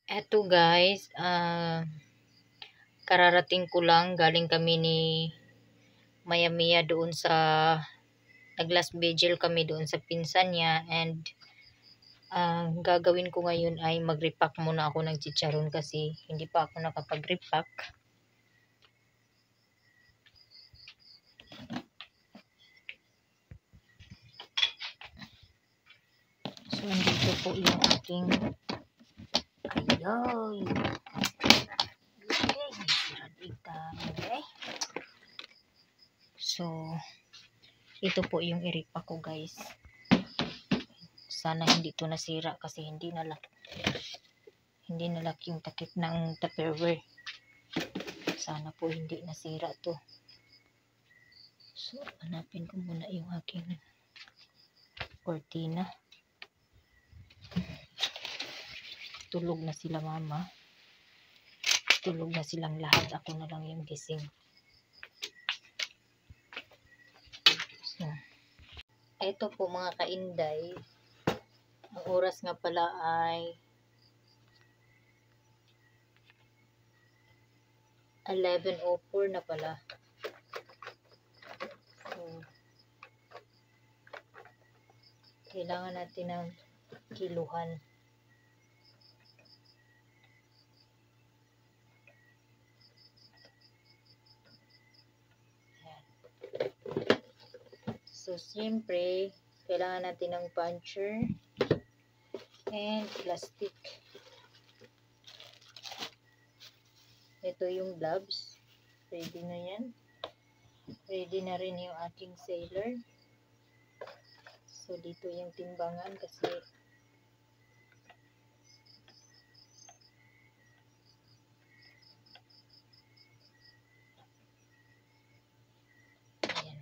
Eto guys, kararating ko lang, galing kami ni Maya Mia doon sa nag-last vigil kami doon sa pinsan niya, and gagawin ko ngayon ay mag-repack muna ako ng chicharon kasi hindi pa ako nakapag-repack. So andito po yung aking ayoy. Okay. So ito po yung i-repack ko guys. Sana hindi to nasira kasi hindi nalaki yung takip ng Tupperware. Sana po hindi nasira to. So hanapin ko muna yung aking cortina. Tulog na sila mama. Tulog na silang lahat. Ako na lang yung gising. So, ito po mga kainday. Ang oras nga pala ay 11:04 na pala. So, kailangan natin ng kiluhan. So, siyempre, kailangan natin ng puncher and plastic. Ito yung gloves. Ready na yan. Ready na rin yung aking sailor. So, dito yung timbangan kasi ayan.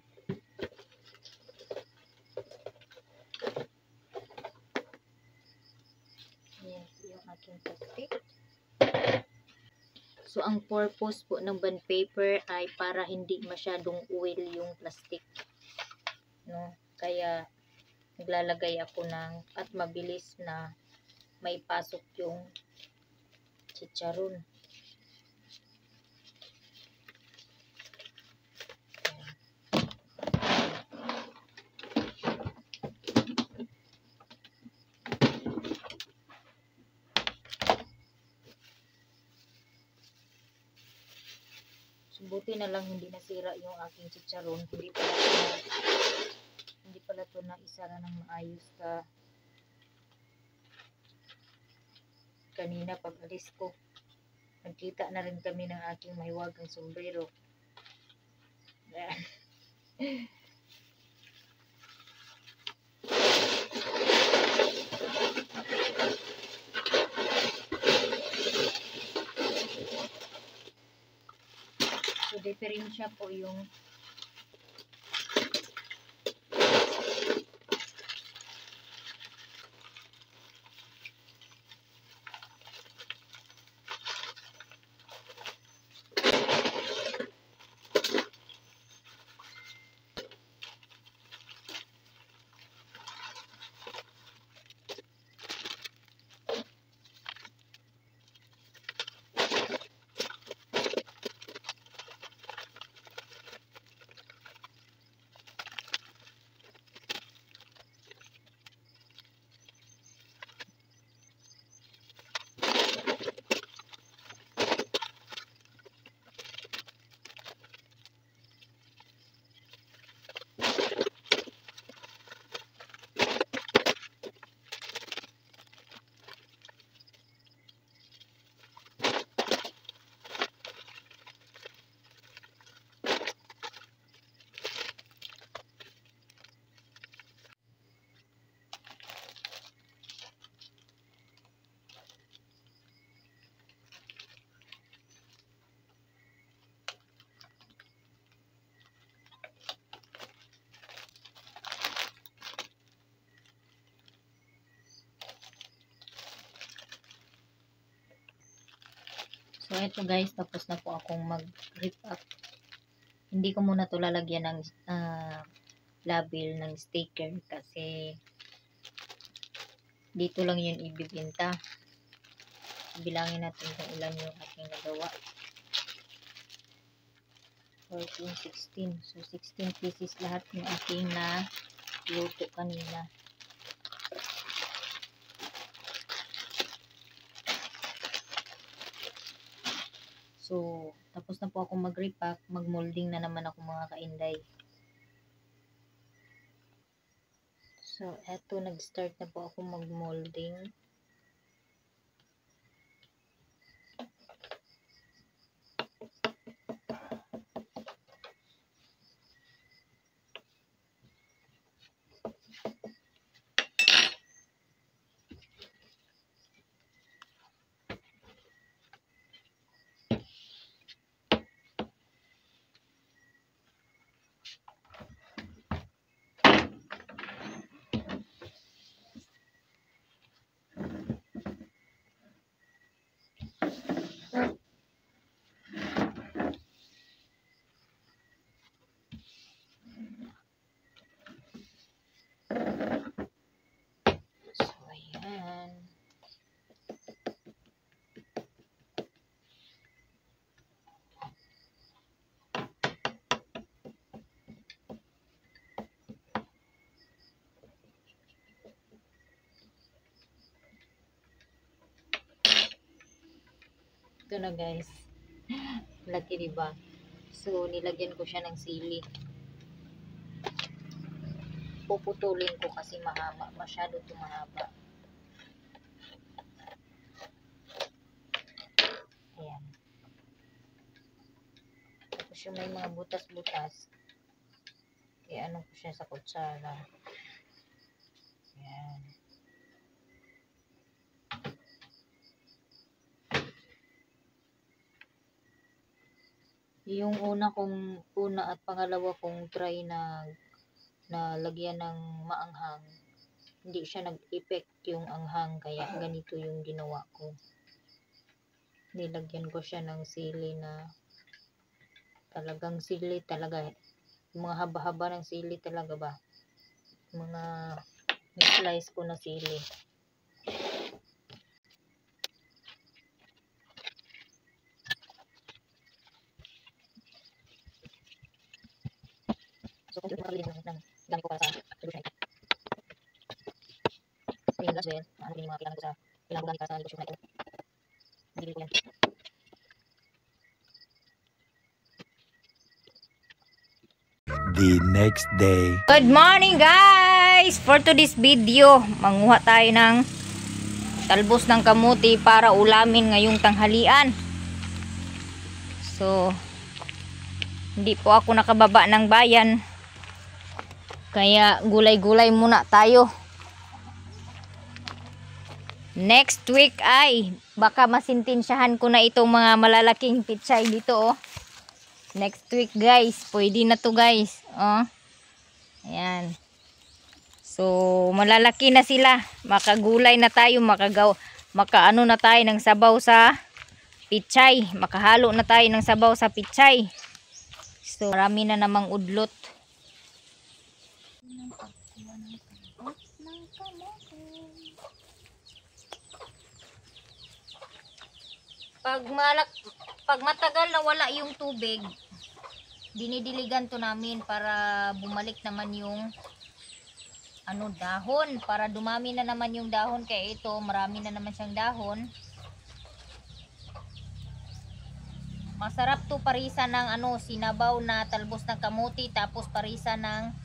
Ayan yung aking plastic. So, ang purpose po ng bond paper ay para hindi masyadong oil yung plastic. No? Kaya, naglalagay ako ng at mabilis na may pasok yung chicharon. So, buti na lang hindi nasira yung aking chicharon. Hindi pala to na isara ng maayos kanina pag alis ko. Nagkita na rin kami ng aking mahiwagang sombrero. So, diferensya po yung So, ito guys, tapos na po akong mag-rip up. Hindi ko muna to lalagyan ng label ng sticker kasi dito lang yun ibibenta. Bilangin natin kung ilan yung aking nagawa. 14, 16. So, 16 pieces lahat ng aking na luto kanina. So, tapos na po ako mag-repack. Mag-molding na naman ako mga kainday. So, eto, nag-start na po ako mag-molding. So, ayan. Ito na guys. Laki diba? So, nilagyan ko siya ng sili. Puputulin ko kasi mahaba. Masyado ito mahaba. Ayan. Tapos yung may mga butas-butas. Kaya ano ko siya sa kutsara. Ayan. Yung una at pangalawa kong try na lagyan ng maanghang, hindi siya nag-effect yung anghang, kaya ganito yung ginawa ko. Nilagyan ko siya ng sili na talagang sili talaga. Yung mga haba-haba ng sili talaga ba? Mga slice ko na sili. So, kung ito makabili ng gamit ko para sa negosyo na ito. Yung last well, ano din yung mga kailangan ko gamit para sa negosyo na ito. Bibili ko yan. The next day. Good morning guys! For today's video, manguha tayo ng talbos ng kamuti para ulamin ngayong tanghalian. So, hindi po ako nakababa ng bayan. Kaya gulay-gulay muna tayo. Next week ay baka masintensyahan ko na itong mga malalaking pitsay dito oh. Next week guys, pwede na to guys. Oh. Ayan. So, malalaki na sila. Makagulay na tayo, makaano na tayo ng sabaw sa pitsay. Makahalo na tayo ng sabaw sa pitsay. So, marami na namang udlot. Pag matagal na wala yung tubig, dinidiligan to namin para bumalik naman yung dahon, para dumami na naman yung dahon, kaya ito marami na naman siyang dahon. Masarap to parisa ng sinabaw na talbos ng kamuti, tapos parisa ng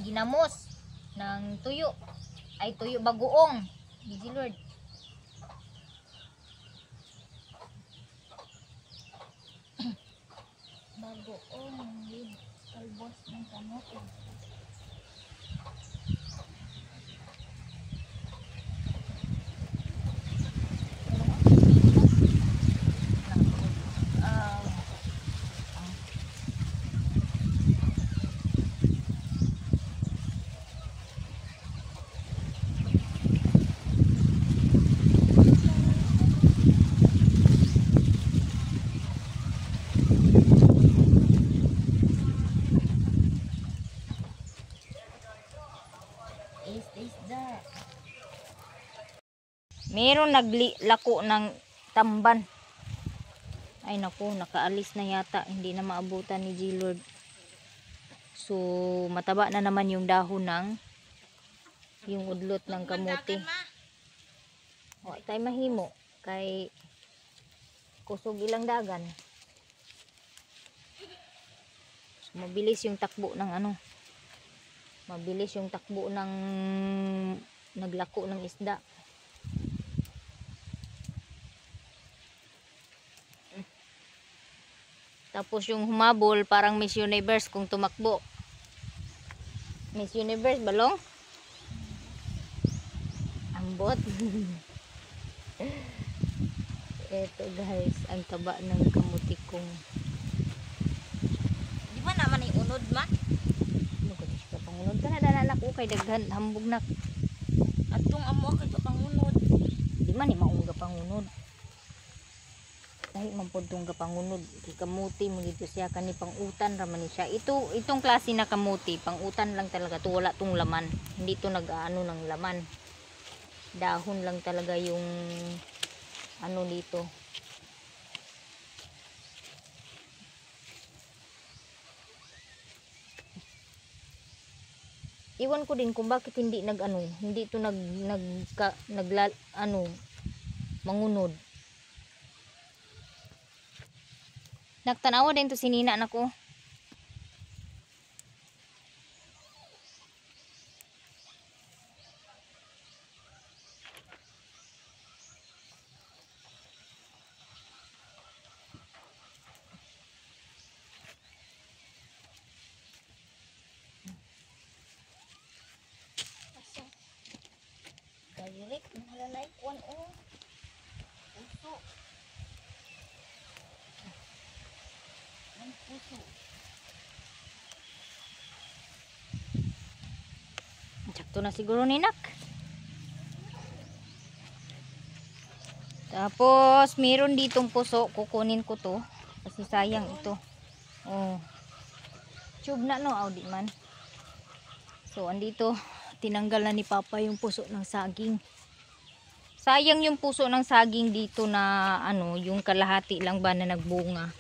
ginamos ng tuyo bagoong. Gigi Lord. Bagoong with talbos ng kamote. Meron naglako ng tamban. Ay naku, nakaalis na yata. Hindi na maabutan ni G-Lord. So, mataba na naman yung dahon ng yung udlot ng kamuti. O, tayo mahimo. Kay kusog ilang dagan. So, mabilis yung takbo ng ano. Mabilis yung takbo ng naglako ng isda. Tapos yung humabol, parang Miss Universe kung tumakbo. Miss Universe, balong? Ambot. Eto guys, ang taba ng kamuti kong. Di ba naman ay unod ma? Magalis ka pangunod ka na, dalanak ko kay daghan, hambog na. Atong amo kay pangunod. Di man, maunga pangunod. Dahil mampudtong kapangunod, kamuti magito siya kani pangutan raman ni siya. Itong klase na kamuti, pangutan lang talaga to, wala tong laman. Hindi to nag-aano ng laman. Dahon lang talaga yung ano dito. Iwan ko din kung bakit hindi hindi to mangunod. Nagtanawa din to sinina nako. Kayirik, nalalay kuan o. Puso. Ang puso. Sakto na siguro ni nak. Tapos meron ditong puso, kukunin ko to kasi sayang ito. Oh. Tube na no, audi man. So andito, tinanggal na ni Papa yung puso ng saging. Sayang yung puso ng saging dito na ano, yung kalahati lang ba na nagbunga.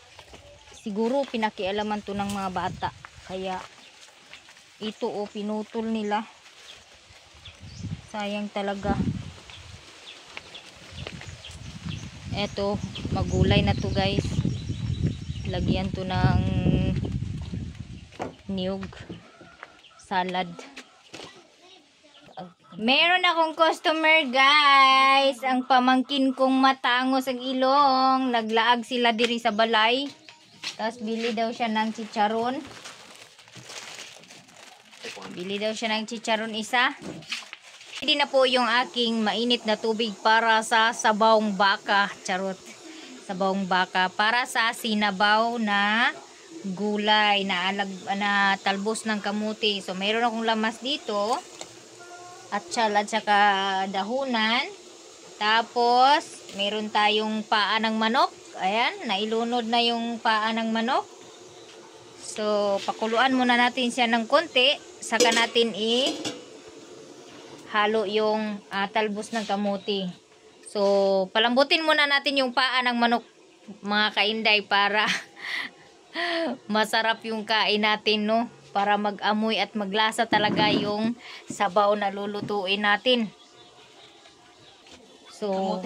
Siguro pinakialaman to ng mga bata. Kaya ito o pinutol nila. Sayang talaga. Eto, magulay na to guys. Lagyan to ng niyog. Salad. Meron akong customer guys. Ang pamangkin kong matangos ang ilong. Naglaag sila diri sa balay. Tapos bili daw siya ng chicharon. Bili daw siya ng chicharon isa. Hindi na po yung aking mainit na tubig para sa sabawng baka. Charot. Sabawng baka. Para sa sinabaw na gulay na talbos ng kamuti. So mayroon akong lamas dito. Atsyal at saka dahunan. Tapos meron tayong paa ng manok. Ayan, nailunod na yung paa ng manok. So pakuluan muna natin siya ng konti. Saka natin halo yung talbos ng kamuti. So palambutin muna natin yung paa ng manok mga kainday para masarap yung kain natin, no? Para mag-amoy at maglasa talaga yung sabaw na lulutuin natin. So,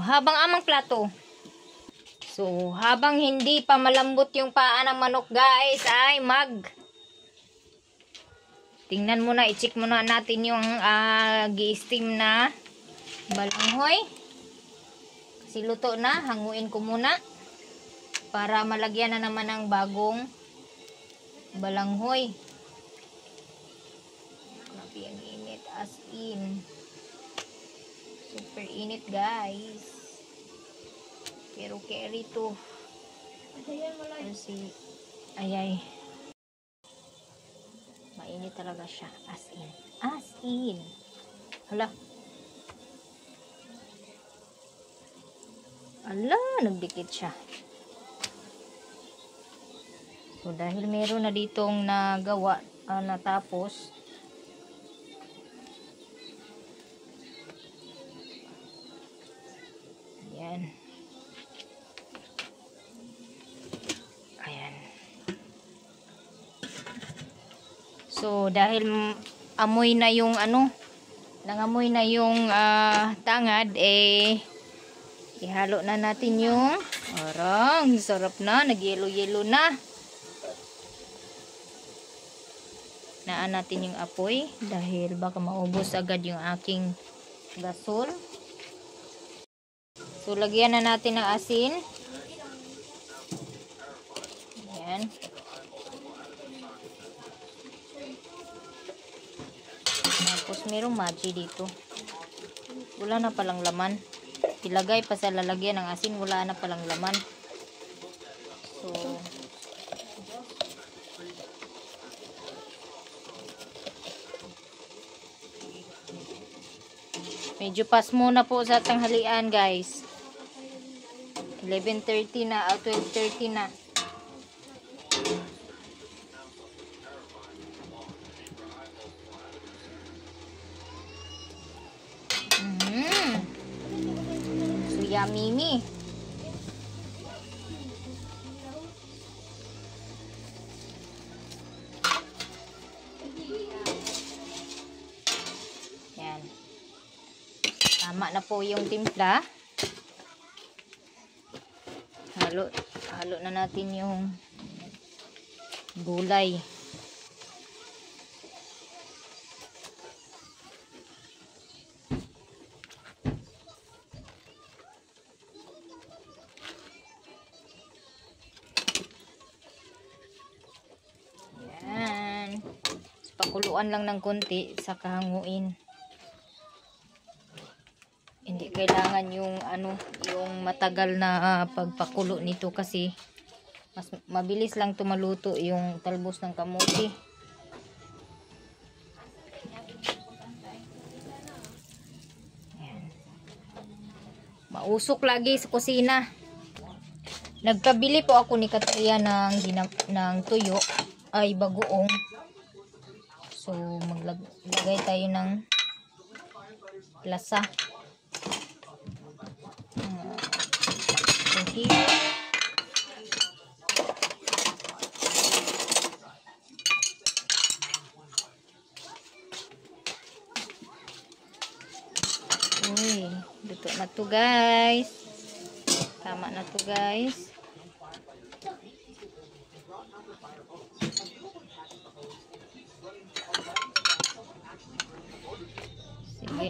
habang amang plato. So, habang hindi pa malambot yung paa ng manok guys, ay tingnan muna, i-check muna natin yung gi-steam na balanghoy. Kasi luto na, hanguin ko muna. Para malagyan na naman ng bagong balanghoy. Grabe ang init, as in. Super init guys. Pero carry to. Kasi, ayay. Mainit talaga siya, as in. As in. Hala. Ala, nagdikit siya. So, dahil meron na ditong nagawa, natapos, Ayan. Ayan. So, dahil amoy na yung ano, nangamoy na yung tangad, eh, ihalo na natin yung arang. Sarap na, nag-yelo-yelo na. Naan natin yung apoy dahil baka maubos agad yung aking gasol. So, lagyan na natin ng asin. Ayan. Tapos, merong machi dito. Wala na palang laman. Ilagay pa sa lalagyan ng asin, wala na palang laman. So, medyo pas muna po sa tanghalian, guys. 11:30 na, 12:30 na. So yummy. Yan. Tama na po yung timpla. Halo na natin yung gulay. Yan. Pakuluan lang ng konti sa kahanguin. Hindi kailangan yung ano, yung matagal na pagpakulo nito kasi mas mabilis lang tumaluto yung talbos ng kamuti. Ayan. Mausok lagi sa kusina. Nagpabili po ako ni Katria ng tuyo ay bagoong. So maglagay tayo ng lasa. So here, uy, luto na to, guys. Tama na to, guys. Sige.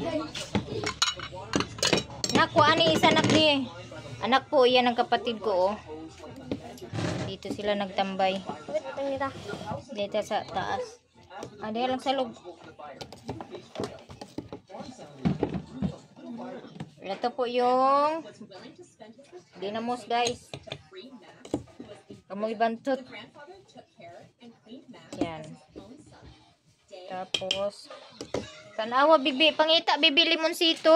Naku, ani isa nak ni. Anak po, yan ang kapatid ko, oh. Dito sila nagtambay. Dito sa taas. Ada lang sa loob. Ito po yung dinamos, guys. Kamoy bantot. Yan. Tapos tanawa, bibi. Pangita, bibi limonsito.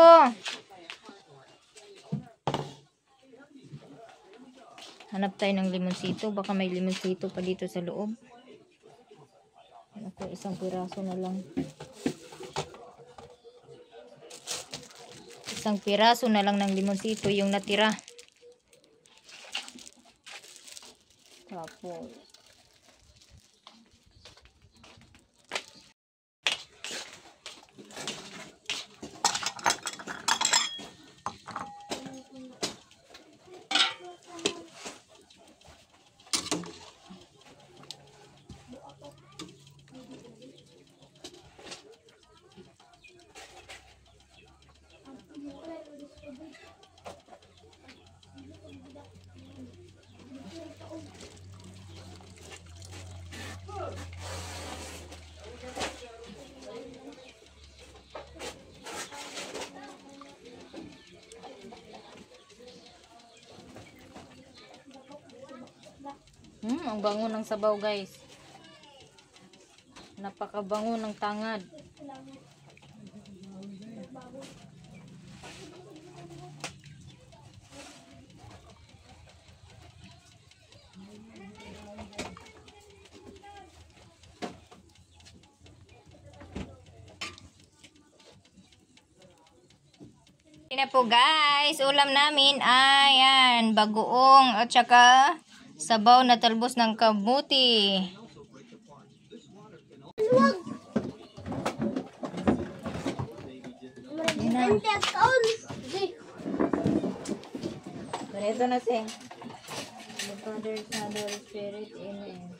Hanap tayo ng limonsito. Baka may limonsito pa dito sa loob. Ako, isang piraso na lang. Isang piraso na lang ng limonsito yung natira. Tapos ang bango ng sabaw, guys. Napakabango ng tangad. Ina po guys, ulam namin ay yan, bagoong at saka sabaw na talbos ng kamuti. Ito na sing. The Father, Son, Holy Spirit, Amen.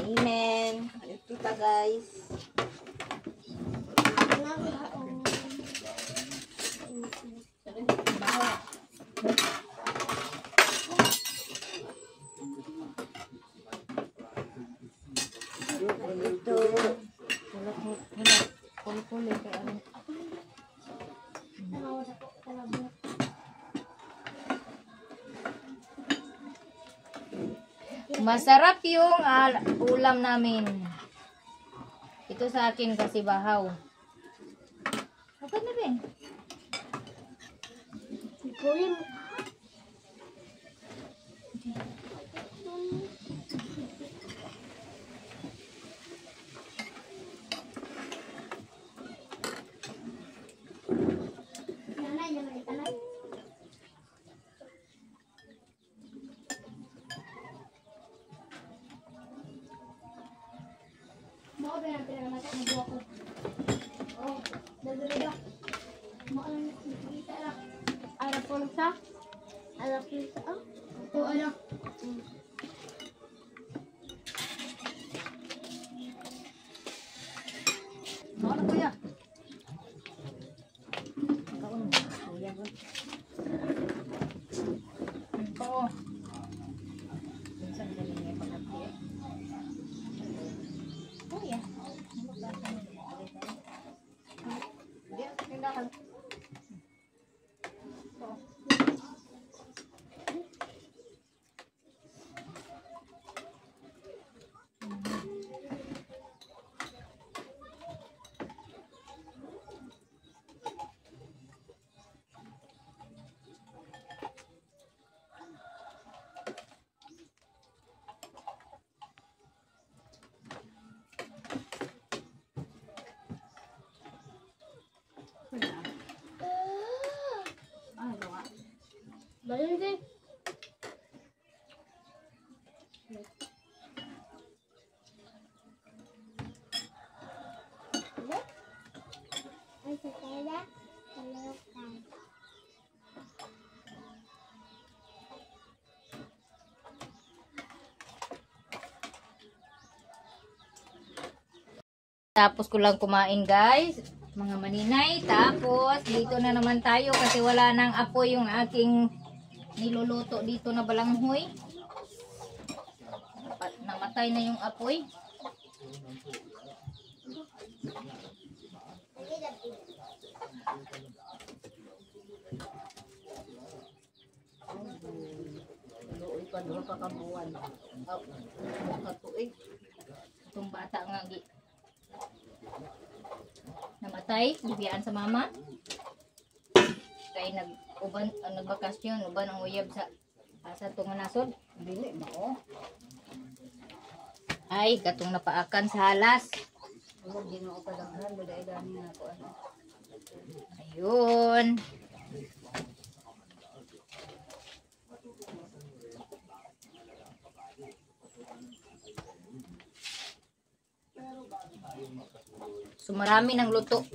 Amen. Ito ta guys. Ito. Masarap yung ulam namin. Ito sa akin kasi bahaw. Apa na ba? Tapos ko lang kumain guys, mga maninay. Tapos dito na naman tayo kasi wala nang apoy yung aking niluluto dito na balanghoy. Namatay na yung apoy. Itong bata nga namatay, bibiyaan sa mama. Kaya nagbakasyon, uban ang uyab sa asa itong nasod. Dili ba o? Ay, katong napaakan sa halas. Ayun. So marami ng luto.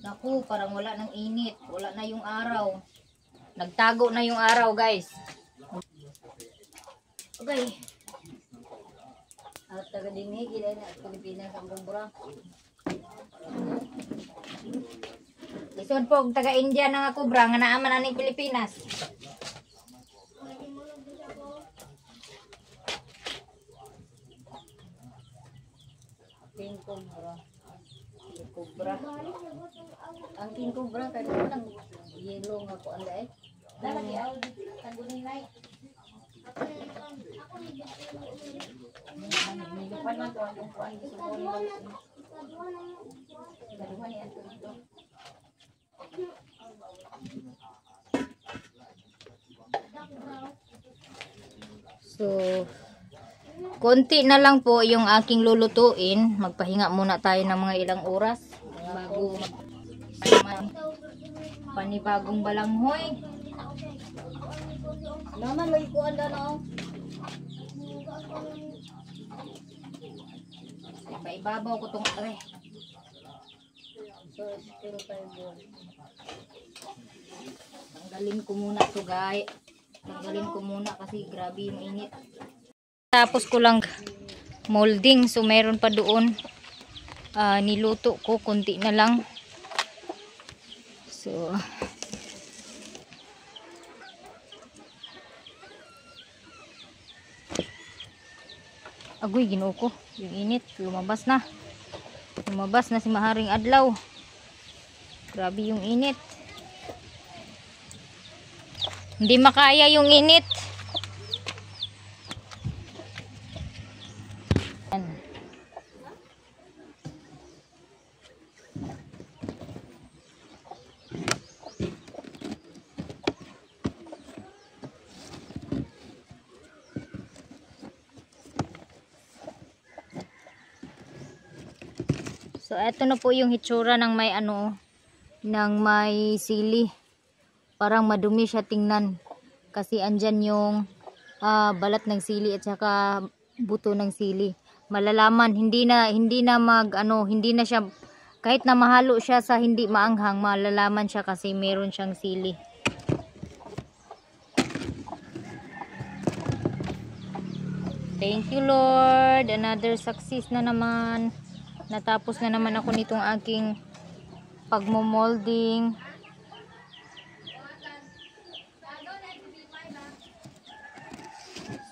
Naku, parang wala ng init. Wala na yung araw. Nagtago na yung araw, guys. Okay. At taga dinhi gila na Pilipinas ang kumbra. Lisod po taga India na nga kubra nga naaman aning Pilipinas. King Cobra. Cobra. Ang King Cobra kanina lang yellow nga ko anday. Lalaki aw tagunin nay. Nilupan man to ang kuan gisuon. Daruhan ni ato dito. So, konti na lang po yung aking lulutuin. Magpahinga muna tayo ng mga ilang oras bago panibagong balanghoy. Naman, may kuwan na no. Iba-ibabaw ko itong are. So, pero tayo tanggalin ko muna ito, guys. Tanggalin ko muna kasi grabe yung init. Tapos ko lang molding. So, meron pa doon. Niluto ko. Kunti na lang. So, agoy, ginoo ko. Yung init. Lumabas na. Lumabas na si Maharing Adlaw. Grabe yung init. Hindi makaya yung init. Yan. So, eto na po yung hitsura ng may ng may sili. Parang madumi siya tingnan. Kasi andyan yung balat ng sili at saka buto ng sili. Malalaman, hindi na siya, kahit na mahalo siya sa hindi maanghang, malalaman siya kasi meron siyang sili. Thank you, Lord. Another success na naman. Natapos na naman ako nitong aking pagmo-molding.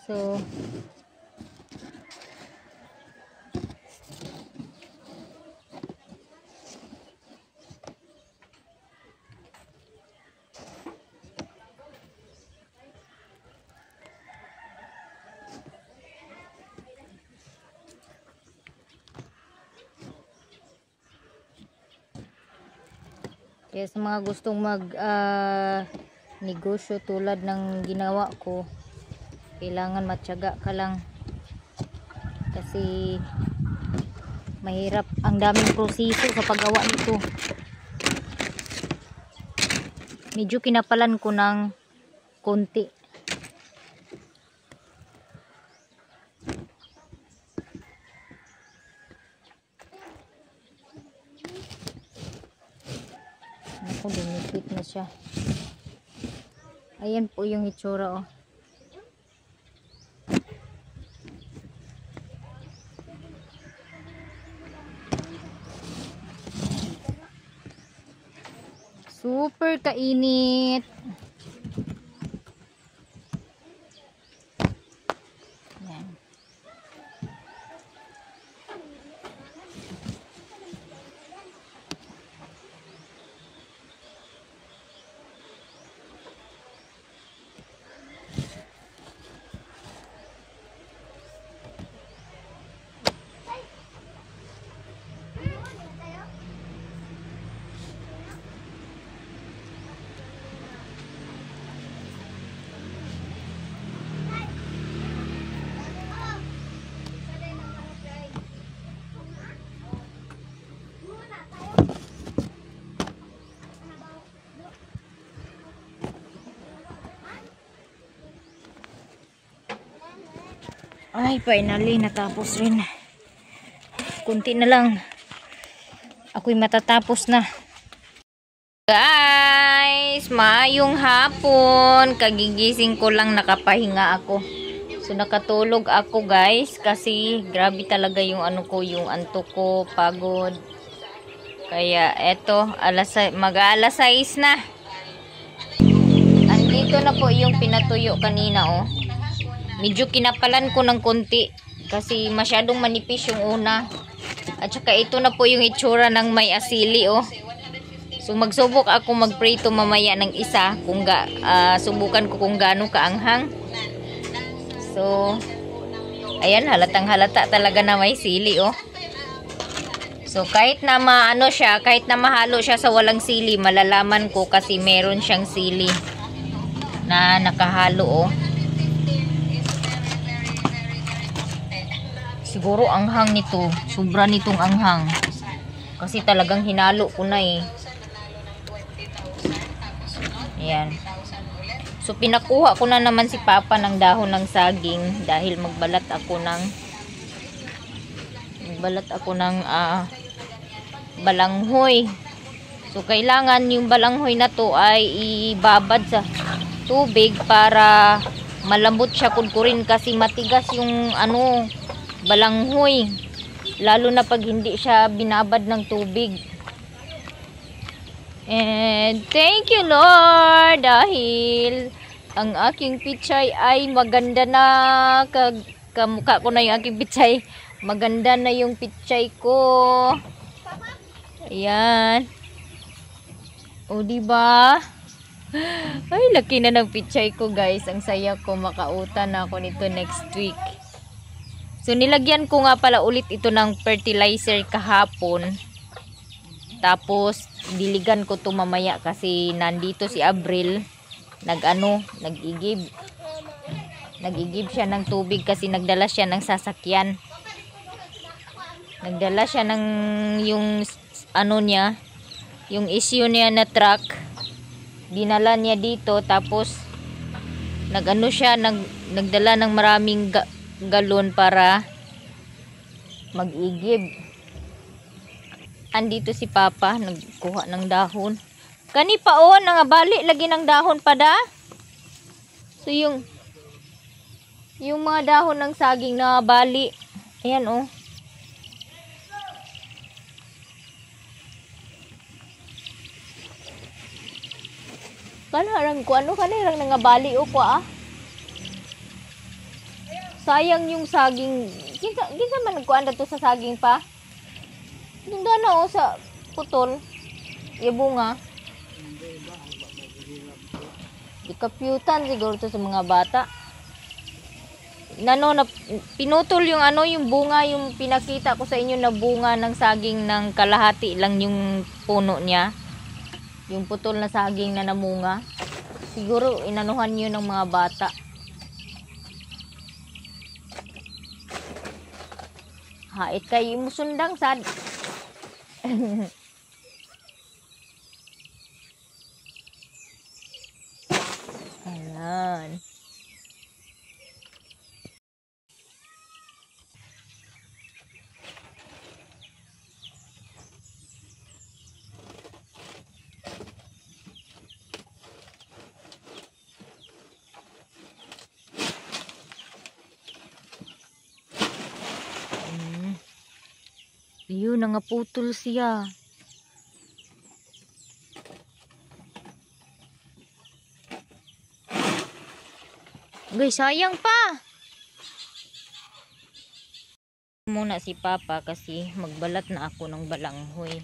So, kaya sa mga gustong negosyo tulad ng ginawa ko, kailangan matyaga ka lang kasi mahirap, ang daming proseso sa paggawa nito. Medyo kinapalan ko ng konti. Ako, dumipit na siya. Ayan po yung itsura, oh. Super kainit. Yan. Ay, finally natapos rin. Kunti na lang. Ako'y matatapos na. Guys, maayong hapon. Kagigising ko lang, nakapahinga ako. So nakatulog ako, guys, kasi grabe talaga yung yung antok ko, pagod. Kaya eto, mag-aalas 6 na. Andito na po yung pinatuyo kanina, oh. Medyo kinapalan ko ng konti kasi masyadong manipis yung una. At saka ito na po yung itsura ng may asili, oh. So magsubok ako magprito mamaya ng isa kung subukan ko kung gaano kaanghang. So ayan, halatang halata talaga na may sili, oh. So kahit na kahit na mahalo siya sa walang sili, malalaman ko kasi meron siyang sili. na nakahalo, oh. Siguro anghang nito. Sobra nitong anghang. Kasi talagang hinalo ko na eh. Ayan. So, pinakuha ko na naman si Papa ng dahon ng saging dahil magbalat ako ng balanghoy. So, kailangan yung balanghoy na to ay ibabad sa tubig para malambot siya kudkurin kasi matigas yung balanghoy. Lalo na pag hindi siya binabad ng tubig. And thank you Lord dahil ang aking pichay ay maganda na. Kamukha ko na yung aking pichay. Maganda na yung pichay ko. Ayan. O diba? Ay, laki na ng pichay ko guys. Ang saya ko, makautan na ako nito next week. So nilagyan ko nga pala ulit ito ng fertilizer kahapon. Tapos diligan ko to mamaya kasi nandito si Abril nag-igib siya ng tubig kasi nagdala siya ng sasakyan. Nagdala siya ng yung yung issue niya na truck. Dinala niya dito tapos nagdala ng maraming galon para mag-igib. Andito si Papa, nagkuha ng dahon. Kani pa oh, nangabali lagi ng dahon pa da. So yung mga dahon ng saging nangabali. Ayan oh. Kanarang ko kanarang nangabali o kwa ah. Sayang yung saging. Kinsa man nagkuan dato sa saging pa? Dunda na o sa putol. Bunga. Ikapyutan siguro to sa mga bata. Pinutol yung yung bunga, yung pinakita ko sa inyo na bunga ng saging ng kalahati lang yung puno niya. Yung putol na saging na namunga. Siguro inanuhan yun ng mga bata. Hait kayo musundang sad. Ayan. Yun, nangaputol siya. Guys, sayang pa. Muna si Papa kasi magbalat na ako ng balanghoy.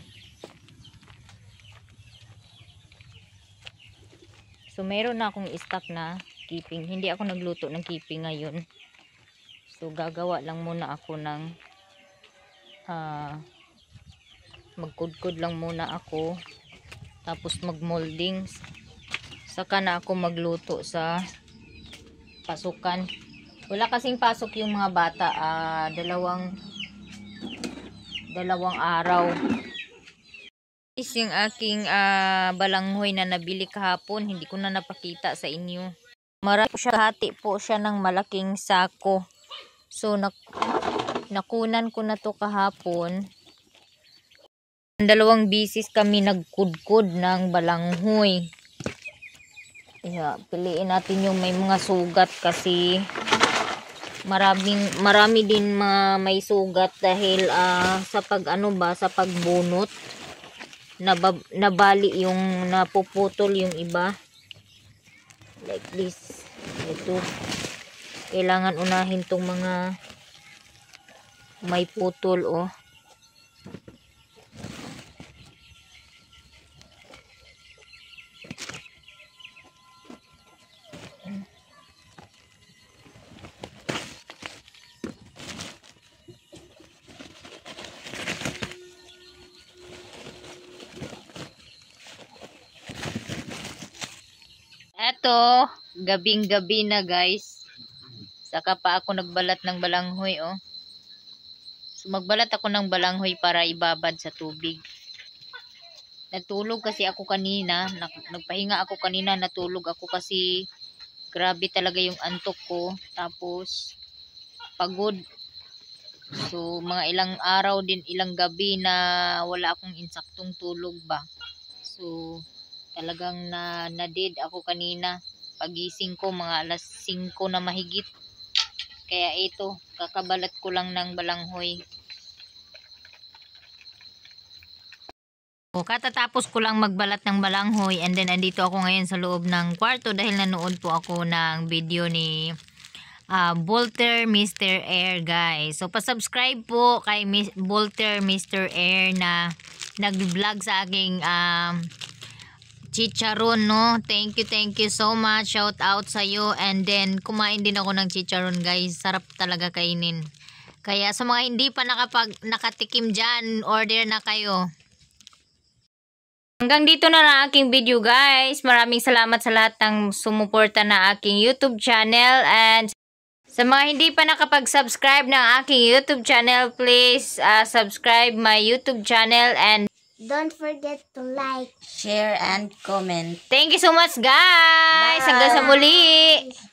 So, meron na akong stock na keeping. Hindi ako nagluto ng keeping ngayon. So, gagawa lang muna ako ng magkudkod lang muna ako. Tapos magmolding. Saka na ako magluto sa pasukan. Wala kasing pasok yung mga bata. Dalawang araw. Is yung aking balanghoy na nabili kahapon. Hindi ko na napakita sa inyo. Marami siya, hati po siya ng malaking sako. So nakunan ko na to kahapon. 2 bisis kami nagkudkod ng balanghoy. Piliin natin yung may mga sugat kasi marami din may sugat dahil sa sa pagbunot nabali yung napuputol yung iba. Like this. Ito. Kailangan unahin tong mga may putol oh. Eto, gabing-gabi na guys. Saka pa ako nagbalat ng balanghoy oh. So magbalat ako ng balanghoy para ibabad sa tubig. Natulog kasi ako kanina, nagpahinga ako kanina, natulog ako kasi grabe talaga yung antok ko. Tapos pagod. So mga ilang araw din, ilang gabi na wala akong insaktong tulog ba. So talagang na-dead ako kanina. Pagising ko mga alas 5 na mahigit. Kaya ito, kakabalat ko lang ng balanghoy. O, katatapos ko lang magbalat ng balanghoy and then andito ako ngayon sa loob ng kwarto dahil nanood po ako ng video ni Volter Mr. Air guys. So pa-subscribe po kay Volter Mr. Air na nag-vlog sa aking chicharon, no? Thank you so much. Shout out sa iyo. And then kumain din ako ng chicharon guys. Sarap talaga kainin. Kaya sa mga hindi pa nakatikim dyan, order na kayo. Hanggang dito na lang aking video guys. Maraming salamat sa lahat ng sumuporta na aking YouTube channel. And sa mga hindi pa nakapag-subscribe ng aking YouTube channel, please subscribe my YouTube channel and Don't forget to like, share, and comment. thank you so much guys. Bye. Hanggang sa muli.